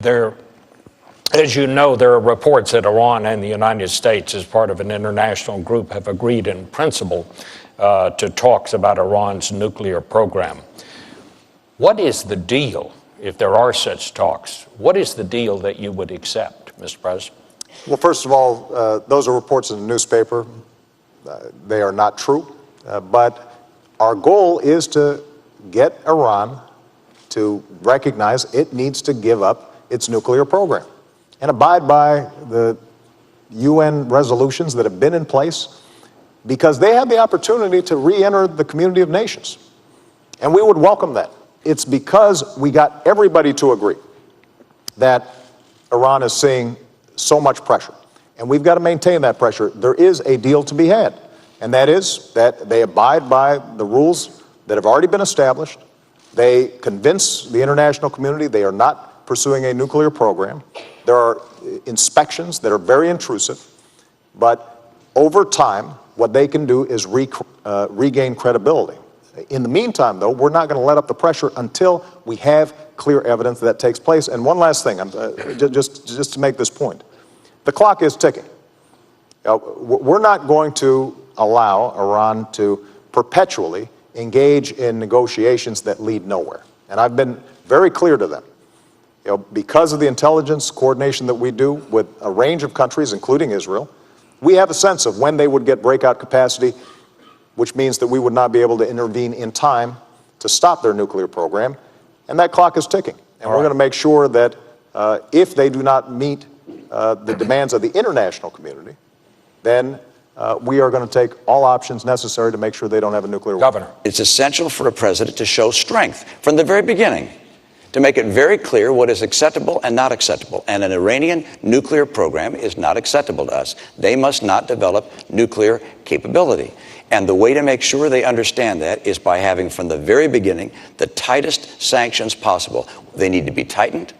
As you know, there are reports that Iran and the United States, as part of an international group, have agreed in principle to talks about Iran's nuclear program. What is the deal, if there are such talks? What is the deal that you would accept, Mr. President? Well, first of all, those are reports in the newspaper. They are not true. But our goal is to get Iran to recognize it needs to give up its nuclear program and abide by the UN resolutions that have been in place, because they have the opportunity to re-enter the community of nations. And we would welcome that. It's because we got everybody to agree that Iran is seeing so much pressure. And we've got to maintain that pressure. There is a deal to be had, and that is that they abide by the rules that have already been established. They convince the international community they are not pursuing a nuclear program. There are inspections that are very intrusive, but over time, what they can do is regain credibility. In the meantime, though, we're not going to let up the pressure until we have clear evidence that takes place. And one last thing, just to make this point. The clock is ticking. We're not going to allow Iran to perpetually engage in negotiations that lead nowhere. And I've been very clear to them. Because of the intelligence coordination that we do with a range of countries, including Israel, we have a sense of when they would get breakout capacity, which means that we would not be able to intervene in time to stop their nuclear program. And that clock is ticking. And we're going to make sure that if they do not meet the demands of the international community, then we are going to take all options necessary to make sure they don't have a nuclear weapon. Governor. It's essential for a president to show strength from the very beginning, to make it very clear what is acceptable and not acceptable. And an Iranian nuclear program is not acceptable to us. They must not develop nuclear capability. And the way to make sure they understand that is by having from the very beginning the tightest sanctions possible. They need to be tightened.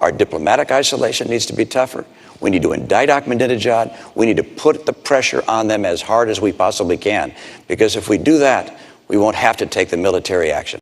Our diplomatic isolation needs to be tougher. We need to indict Ahmadinejad. We need to put the pressure on them as hard as we possibly can. Because if we do that, we won't have to take the military action.